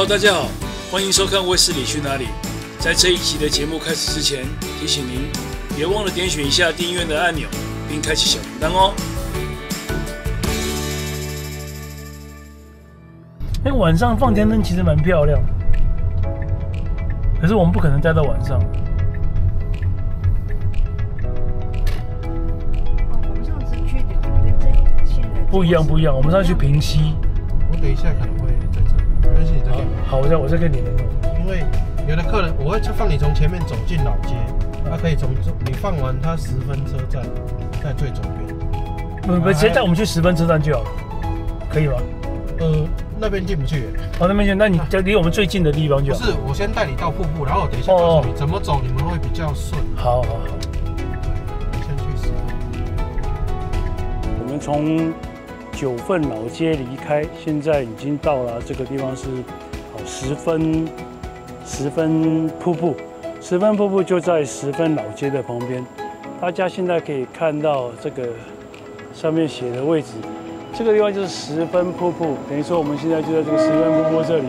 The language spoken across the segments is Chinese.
Hello， 大家好，歡迎收看《衛斯理去哪裡》。在這一集的節目開始之前，提醒您別忘了點選一下訂閱的按鈕，並開啟小鈴鐺哦。晚上放天燈其實蠻漂亮的，可是我們不可能待到晚上。我們上次去的跟這裡現在不一樣。我們上次去平溪。我等一下可能會在這裡，沒關係，你再給我。好，我再跟你聯絡。因為有的客人，我會放你從前面走進老街，他可以從你放完他10分車站，在最左邊。不，直接帶我們去10分車站就好了，可以嗎？那邊進不去。哦，那邊進，那你離我們最近的地方就好。不是，我先帶你到瀑布，然後我等一下告訴你怎麼走，你們會比較順。好。我先去10分。我們從9份老街離開，現在已經到了這個地方是10分瀑布。10分瀑布就在10分老街的旁邊。大家現在可以看到这個上面寫的位置，這個地方就是10分瀑布，等於說我們現在就在這個10分瀑布這裡。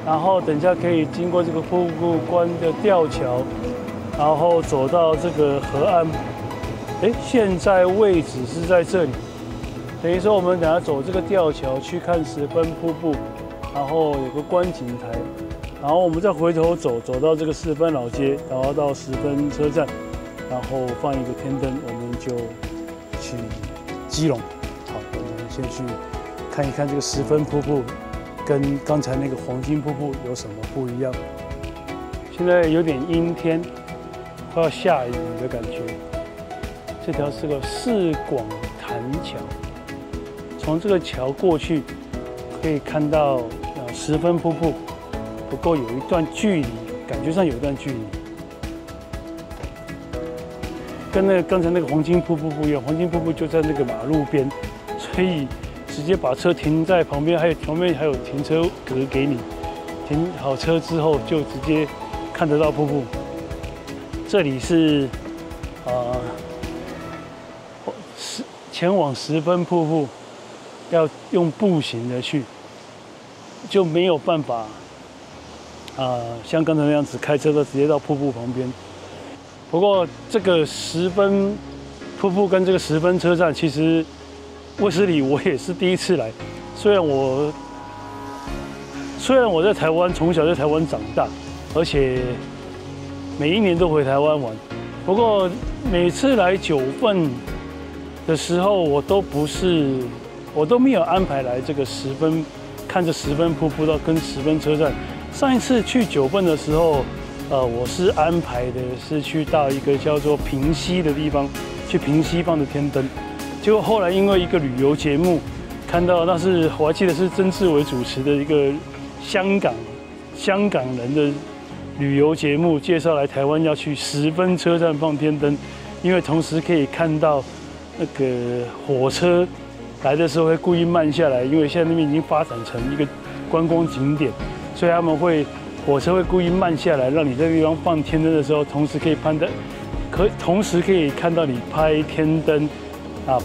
然後等一下可以經過這個瀑布關的吊橋，然後走到這個河岸。現在位置是在這裡。等於說，我們等下走這個吊橋去看10分瀑布，然後有個觀景台，然後我們再回頭走到這個10分老街，然後到10分車站，然後放一個天燈，我們就去基隆。好，我們先去看一看這個10分瀑布跟剛才那個黃金瀑布有什麼不一樣。現在有點陰天，快要下雨的感覺。這條是個四廣潭橋。從這個橋過去，可以看到10分瀑布，不過有一段距離，感覺上有一段距離，跟那個剛才那個黃金瀑布不一樣。黃金瀑布就在那個馬路邊，所以直接把車停在旁邊，旁邊還有停車格給你，停好車之後就直接看得到瀑布。這裡是前往10分瀑布。要用步行的去，就沒有辦法像剛才那樣子開車的直接到瀑布旁邊。不過這個10分瀑布跟這個10分車站，其實衛斯理我也是第一次來。雖然我在台灣，從小在台灣長大，而且每一年都回台灣玩。不過每次來9份的時候，我都沒有安排來這個10分，看着10分瀑布到跟10分車站。上一次去9份的時候，我是安排的是去到一個叫做平溪的地方，去平溪放的天燈。結果後來因為一個旅遊節目，看到那是我還記得是曾志偉主持的一個香港人的旅遊節目，介紹來台灣要去10分車站放天燈，因為同時可以看到那個火車。來的時候會故意慢下來，因為現在那邊已經發展成一個觀光景點，所以火車會故意慢下來，讓你在這個地方放天燈的時候，同時可以看到你拍天燈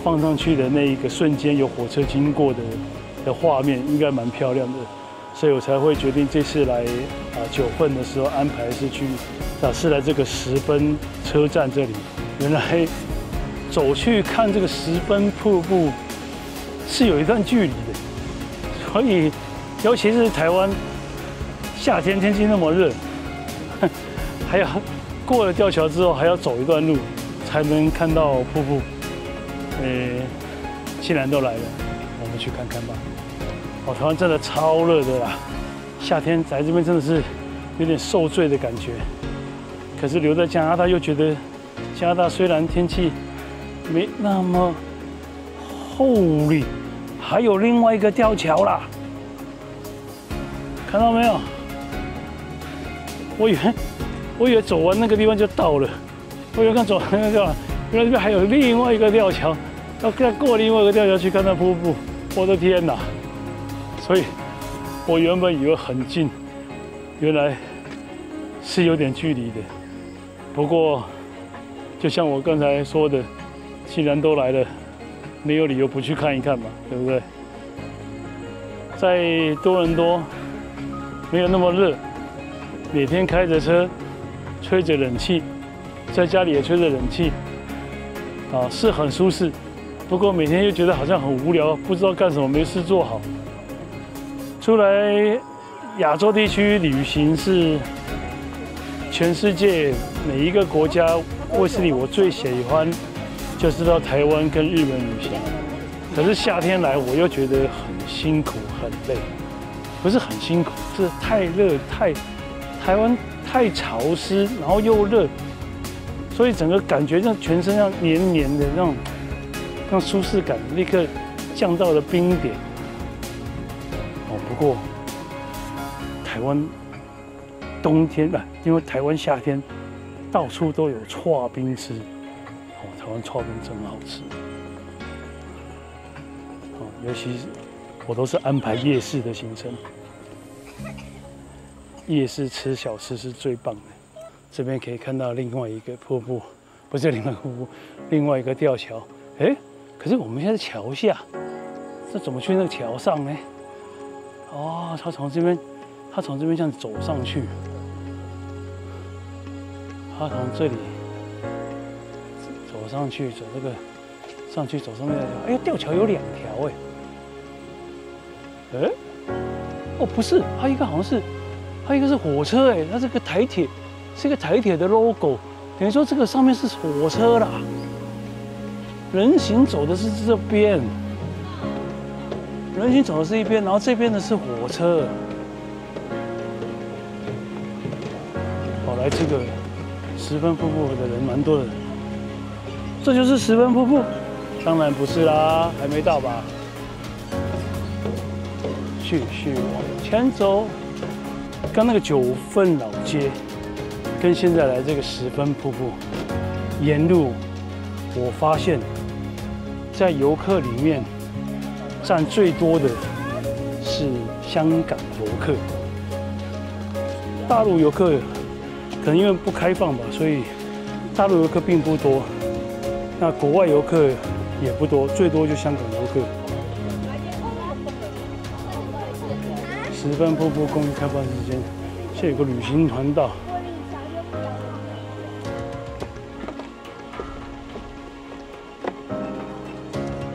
放上去的那一個瞬間，有火車經過的畫面，應該蠻漂亮的，所以我才會決定這次來9份的時候安排是來這個10分車站這裡。原來走去看這個10分瀑布是有一段距離的，所以尤其是台灣夏天天氣那麼熱，還要過了吊橋之後還要走一段路才能看到瀑布。既然都來了，我們去看看吧。台灣真的超熱的啦，夏天在這邊真的是有點受罪的感覺。可是留在加拿大又覺得，加拿大雖然天氣沒那麼Holy， 還有另外一個吊橋啦，看到沒有？我以為走完那個地方就到了，我以為剛走完那個地方，原來這邊還有另外一個吊橋，要再過另外一個吊橋去看那瀑布。我的天哪！所以我原本以為很近，原來是有點距離的。不過，就像我剛才說的，既然都來了，沒有理由不去看一看嘛，對不對？在多倫多沒有那麼熱，每天開着車，吹着冷氣，在家裡也吹着冷氣，啊，是很舒適。不過每天又覺得好像很無聊，不知道幹什麼，沒事做好。出來亞洲地區旅行是全世界每一個國家衛斯理我最喜歡就是到台灣跟日本旅行。可是夏天來我又覺得很辛苦很累，不是很辛苦，是太熱台灣太潮濕，然後又熱，所以整個感覺像全身像黏黏的那種舒適感立刻降到了冰點。哦，不過台灣冬天啊，因為台灣夏天到處都有剉冰吃，哦，台灣剉冰真好吃。哦，尤其是我都是安排夜市的行程。夜市吃小吃是最棒的。這邊可以看到另外一個瀑布，不是另外一個瀑布，另外一個吊橋。哎，可是我們現在在橋下，這怎麼去那個橋上呢？哦，他從這邊這樣走上去，他從這裡走上去，走這個上去，走上那條橋。哎呀，吊橋有2條哎。哎，哦，不是，它一個好像是。它一個是火車哎，它這個台鐵是一個台鐵的 logo， 等於說這個上面是火車啦。人行走的是這邊，人行走的是一邊，然後這邊的是火車。好，來這個十分瀑布的人蠻多的，這就是十分瀑布？當然不是啦，還沒到吧？繼續往前走。剛那個9份老街，跟現在來這個十分瀑布，沿路我發現，在遊客裡面佔最多的是香港遊客，大陸遊客可能因為不開放吧，所以大陸遊客並不多，那國外遊客也不多，最多就香港遊客。十分瀑布公益開放時間，現在有個旅行團到。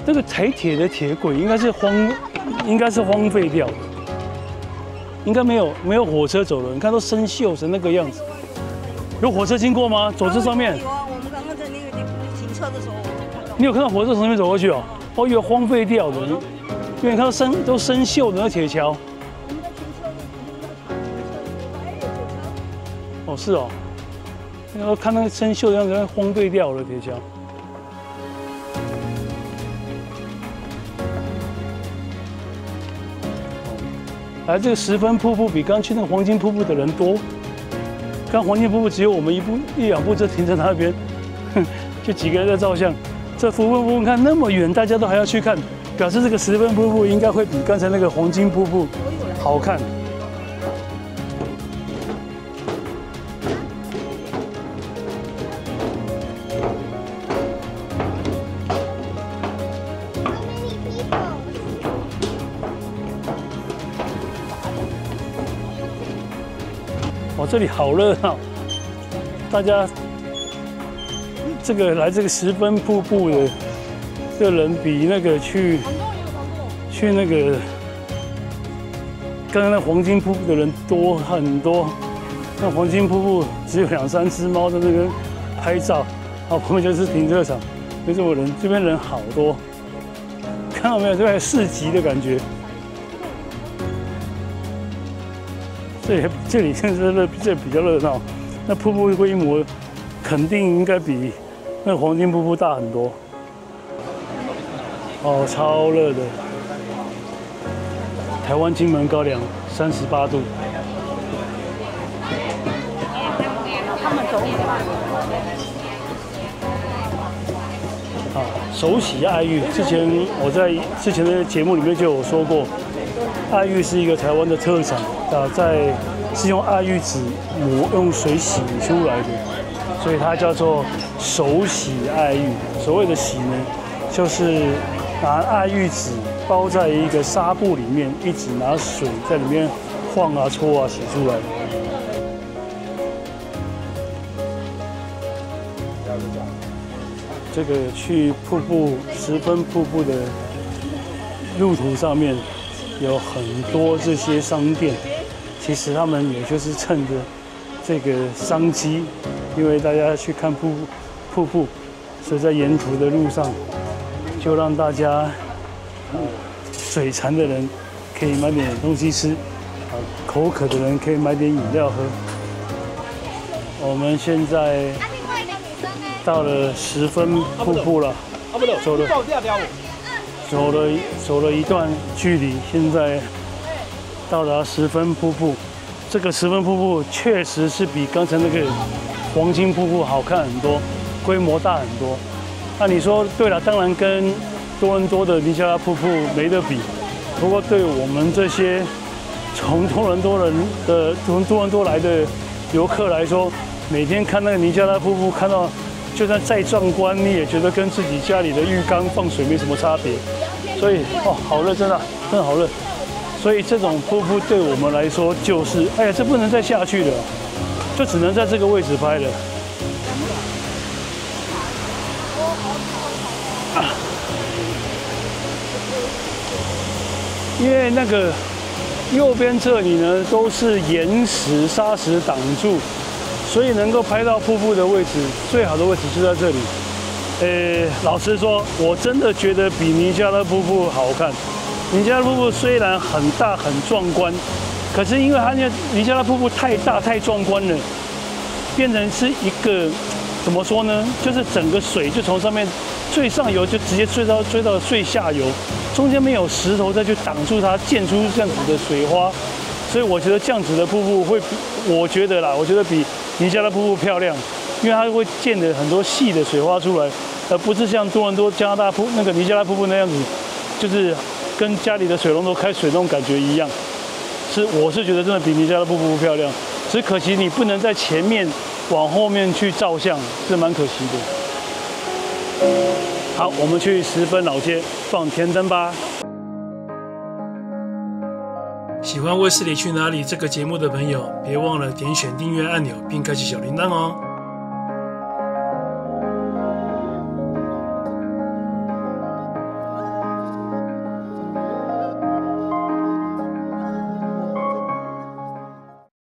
這個台鐵的鐵軌應該是荒廢掉的，應該沒有火車走了。你看都生鏽成那個樣子。有火車經過嗎？走這上面？有啊，我們剛剛在那個停車的時候，你有看到火車從那邊走過去哦？我以為荒廢掉的，因為你看到都生鏽的那鐵橋。哦，是哦，然後看那個生鏽的樣子，荒廢掉了鐵橋。來，這個十分瀑布比剛去那個黃金瀑布的人多。剛黃金瀑布只有我們一兩步就停在那邊，就幾個人在照相。這十分瀑布看那麼遠，大家都還要去看，表示這個十分瀑布應該會比剛才那個黃金瀑布好看。哦，這裡好熱鬧，大家這個來這個十分瀑布的這個人比那個去那個剛剛那黃金瀑布的人多很多。那黃金瀑布只有2、3隻貓在那邊拍照，然後旁邊就是停車場，沒什麼人。這邊人好多，看到沒有？這邊市集的感覺。這裡現在這比較熱鬧，那瀑布規模肯定應該比那黃金瀑布大很多。哦，超熱的，台灣金門高粱38度。啊，手洗愛玉，之前我在之前的節目裡面就有說過，愛玉是一個台灣的特產。是用愛玉籽用水洗出來的，所以它叫做手洗愛玉。所謂的洗呢，就是拿愛玉籽包在一個紗布裡面，一直拿水在裡面晃啊、搓啊洗出來。這個去瀑布十分瀑布的路途上面有很多這些商店，其實他們也就是趁着這個商機，因為大家去看瀑布，所以在沿途的路上就讓大家嘴饞的人可以買點東西吃，口渴的人可以買點飲料喝。我們現在到了十分瀑布了，走了一段距離，現在到達十分瀑布。這個十分瀑布確實是比剛才那個黃金瀑布好看很多，規模大很多。那你說對了，當然跟多倫多的尼加拉瀑布沒得比。不過對我們這些從多倫多來的遊客來說，每天看那個尼加拉瀑布，看到就算再壯觀，你也覺得跟自己家裡的浴缸放水沒什麼差別。所以好熱，真的好熱。所以這種瀑布對我們來說就是，哎呀，這不能再下去了，就只能在這個位置拍了。因為那個右邊這裡呢都是岩石、沙石擋住，所以能夠拍到瀑布的位置，最好的位置就在這裡。老實說，我真的覺得比尼加拉瀑布好看。尼加拉瀑布雖然很大很壯觀，可是因為它那尼加拉瀑布太大太壯觀了，變成是一個怎麼說呢？就是整個水就從上面最上游就直接追到最下游，中間沒有石頭再去擋住它，濺出這樣子的水花。所以我覺得這樣子的瀑布會，我覺得比尼加拉瀑布漂亮，因為它會濺的很多細的水花出來，而不是像多倫多加拿大那個尼加拉瀑布那樣子，就是跟家裡的水龍頭開水那種感覺一樣。我是覺得真的比尼加拉瀑布漂亮，只可惜你不能在前面往後面去照相，是蠻可惜的。好，我們去十分老街放天燈吧。喜歡衛斯理去哪裡這個節目的朋友，別忘了點選訂閱按鈕並開啟小鈴鐺哦。